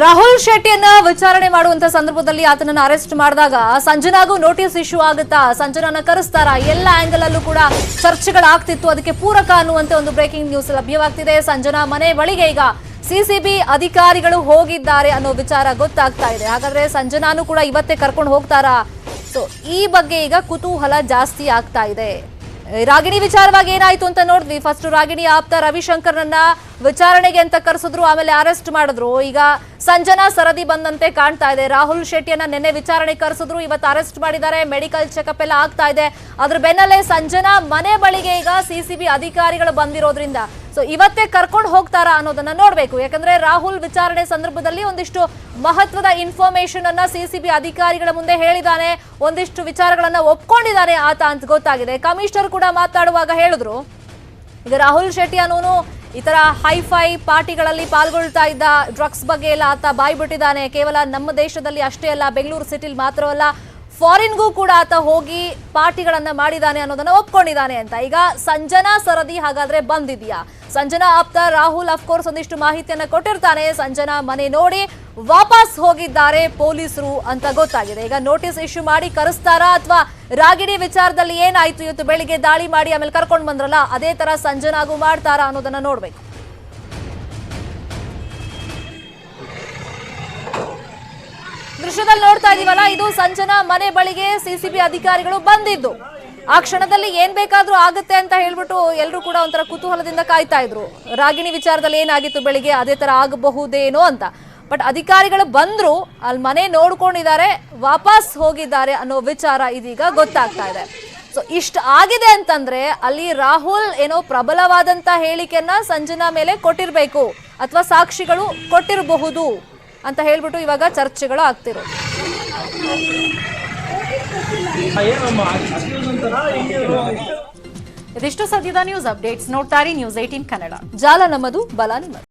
ರಾಹುಲ್ ಶೆಟ್ಟಿಯನ್ನ ವಿಚಾರಣೆ ಮಾಡುವಂತ ಸಂದರ್ಭದಲ್ಲಿ ಆತನನ್ನ ಅರೆಸ್ಟ್ ಮಾಡಿದಾಗ ಸಂಜನಾಗೂ ನೋಟಿಸ್ ಇಶ್ಯೂ ಆಗುತ್ತಾ, ಸಂಜನಾನ ಕರೆಸ್ತಾರ, ಎಲ್ಲ ಆಂಗಲ್ ಅಲ್ಲೂ ಕೂಡ ಚರ್ಚೆಗಳಾಗ್ತಿತ್ತು. ಅದಕ್ಕೆ ಪೂರಕ ಅನ್ನುವಂತೆ ಒಂದು ಬ್ರೇಕಿಂಗ್ ನ್ಯೂಸ್ ಲಭ್ಯವಾಗ್ತಿದೆ. ಸಂಜನಾ ಮನೆ ಬಳಿಗೆ ಈಗ ಸಿಸಿಬಿ ಅಧಿಕಾರಿಗಳು ಹೋಗಿದ್ದಾರೆ ಅನ್ನೋ ವಿಚಾರ ಗೊತ್ತಾಗ್ತಾ ಇದೆ. ಹಾಗಾದ್ರೆ ಸಂಜನಾನು ಕೂಡ ಇವತ್ತೇ ಕರ್ಕೊಂಡು ಹೋಗ್ತಾರಾ? ಸೊ ಈ ಬಗ್ಗೆ ಈಗ ಕುತೂಹಲ ಜಾಸ್ತಿ ಆಗ್ತಾ ಇದೆ. ರಾಗಿಣಿ ವಿಚಾರವಾಗಿ ಏನಾಯ್ತು ಅಂತ ನೋಡಿದ್ವಿ. ಫಸ್ಟ್ ರಾಗಿಣಿ ಆಪ್ತ ರವಿಶಂಕರ್ನನ್ನ ವಿಚಾರಣೆಗೆ ಅಂತ ಕರೆಸಿದ್ರು, ಆಮೇಲೆ ಅರೆಸ್ಟ್ ಮಾಡಿದ್ರು. ಈಗ ಸಂಜನಾ ಸರದಿ ಬಂದಂತೆ ಕಾಣ್ತಾ ಇದೆ. ರಾಹುಲ್ ಶೆಟ್ಟಿಯನ್ನ ನಿನ್ನೆ ವಿಚಾರಣೆ ಕರೆಸಿದ್ರು, ಇವತ್ತು ಅರೆಸ್ಟ್ ಮಾಡಿದ್ದಾರೆ. ಮೆಡಿಕಲ್ ಚೆಕಪ್ ಎಲ್ಲ ಆಗ್ತಾ ಇದೆ. ಅದ್ರ ಬೆನ್ನಲ್ಲೇ ಸಂಜನಾ ಮನೆ ಬಳಿಗೆ ಈಗ ಸಿಸಿಬಿ ಅಧಿಕಾರಿಗಳು ಬಂದಿರೋದ್ರಿಂದ ಸೊ ಇವತ್ತೇ ಕರ್ಕೊಂಡು ಹೋಗ್ತಾರಾ ಅನ್ನೋದನ್ನ ನೋಡ್ಬೇಕು. ಯಾಕಂದ್ರೆ ರಾಹುಲ್ ವಿಚಾರಣೆ ಸಂದರ್ಭದಲ್ಲಿ ಒಂದಿಷ್ಟು ಮಹತ್ವದ ಇನ್ಫಾರ್ಮೇಶನ್ ಅನ್ನ ಸಿಸಿಬಿ ಅಧಿಕಾರಿಗಳ ಮುಂದೆ ಹೇಳಿದಾನೆ, ಒಂದಿಷ್ಟು ವಿಚಾರಗಳನ್ನ ಒಪ್ಕೊಂಡಿದ್ದಾನೆ ಆತ ಅಂತ ಗೊತ್ತಾಗಿದೆ. ಕಮಿಷನರ್ ಕೂಡ ಮಾತಾಡುವಾಗ ಹೇಳಿದ್ರು, ಈಗ ರಾಹುಲ್ ಶೆಟ್ಟಿ ಅನ್ನೋನು ಈ ತರ ಹೈಫೈ ಪಾರ್ಟಿಗಳಲ್ಲಿ ಪಾಲ್ಗೊಳ್ತಾ ಇದ್ದ, ಡ್ರಗ್ಸ್ ಬಗ್ಗೆ ಎಲ್ಲ ಆತ ಬಾಯ್ ಬಿಟ್ಟಿದ್ದಾನೆ. ಕೇವಲ ನಮ್ಮ ದೇಶದಲ್ಲಿ ಅಷ್ಟೇ ಅಲ್ಲ, ಬೆಂಗಳೂರು ಸಿಟಿಲಿ ಮಾತ್ರವಲ್ಲ, ಫಾರಿನ್ಗೂ ಕೂಡ ಆತ ಹೋಗಿ ಪಾರ್ಟಿಗಳನ್ನ ಮಾಡಿದಾನೆ ಅನ್ನೋದನ್ನ ಒಪ್ಕೊಂಡಿದ್ದಾನೆ ಅಂತ. ಈಗ ಸಂಜನಾ ಸರದಿ ಹಾಗಾದ್ರೆ ಬಂದಿದ್ಯಾ? ಸಂಜನಾ ಆಪ್ತ ರಾಹುಲ್ ಅಫ್ಕೋರ್ಸ್ ಒಂದಿಷ್ಟು ಮಾಹಿತಿಯನ್ನ ಕೊಟ್ಟಿರ್ತಾನೆ. ಸಂಜನಾ ಮನೆ ನೋಡಿ ವಾಪಸ್ ಹೋಗಿದ್ದಾರೆ ಪೊಲೀಸರು ಅಂತ ಗೊತ್ತಾಗಿದೆ. ಈಗ ನೋಟಿಸ್ ಇಶ್ಯೂ ಮಾಡಿ ಕರೆಸ್ತಾರಾ ಅಥವಾ ರಾಗಿಣಿ ವಿಚಾರದಲ್ಲಿ ಏನಾಯ್ತು, ಇವತ್ತು ಬೆಳಿಗ್ಗೆ ದಾಳಿ ಮಾಡಿ ಆಮೇಲೆ ಕರ್ಕೊಂಡು ಬಂದ್ರಲ್ಲ ಅದೇ ತರ ಸಂಜನಾಗೂ ಮಾಡ್ತಾರಾ ಅನ್ನೋದನ್ನ ನೋಡ್ಬೇಕು. ದೃಶ್ಯದಲ್ಲಿ ನೋಡ್ತಾ ಇದೀವಲ್ಲ, ಇದು ಸಂಜನಾ ಮನೆ ಬಳಿಗೆ ಸಿಸಿಬಿ ಅಧಿಕಾರಿಗಳು ಬಂದಿದ್ದು. ಆ ಕ್ಷಣದಲ್ಲಿ ಏನ್ ಬೇಕಾದ್ರೂ ಆಗುತ್ತೆ ಅಂತ ಹೇಳ್ಬಿಟ್ಟು ಎಲ್ಲರೂ ಕೂಡ ಒಂಥರ ಕುತೂಹಲದಿಂದ ಕಾಯ್ತಾ ಇದ್ರು. ರಾಗಿಣಿ ವಿಚಾರದಲ್ಲಿ ಏನಾಗಿತ್ತು ಬೆಳಿಗ್ಗೆ ಅದೇ ತರ ಆಗಬಹುದೇನೋ ಅಂತ. ಬಟ್ ಅಧಿಕಾರಿಗಳು ಬಂದ್ರು, ಅಲ್ಲಿ ಮನೆ ನೋಡ್ಕೊಂಡಿದ್ದಾರೆ, ವಾಪಸ್ ಹೋಗಿದ್ದಾರೆ ಅನ್ನೋ ವಿಚಾರ ಇದೀಗ ಗೊತ್ತಾಗ್ತಾ ಇದೆ. ಸೊ ಇಷ್ಟ ಆಗಿದೆ ಅಂತಂದ್ರೆ ಅಲ್ಲಿ ರಾಹುಲ್ ಏನೋ ಪ್ರಬಲವಾದಂತ ಹೇಳಿಕೆಯನ್ನ ಸಂಜನಾ ಮೇಲೆ ಕೊಟ್ಟಿರ್ಬೇಕು ಅಥವಾ ಸಾಕ್ಷಿಗಳು ಕೊಟ್ಟಿರಬಹುದು ಅಂತ ಹೇಳ್ಬಿಟ್ಟು ಇವಾಗ ಚರ್ಚೆಗಳು ಆಗ್ತಿರೋದು. ಇದಿಷ್ಟು ಸದ್ಯದ ನ್ಯೂಸ್ ಅಪ್ಡೇಟ್ಸ್. ನೋಡ್ತಾರೆ ನ್ಯೂಸ್ 18 ಕನ್ನಡ. ಜಾಲ ನಮ್ಮದು, ಬಲ ನಿಮ್ಮದು.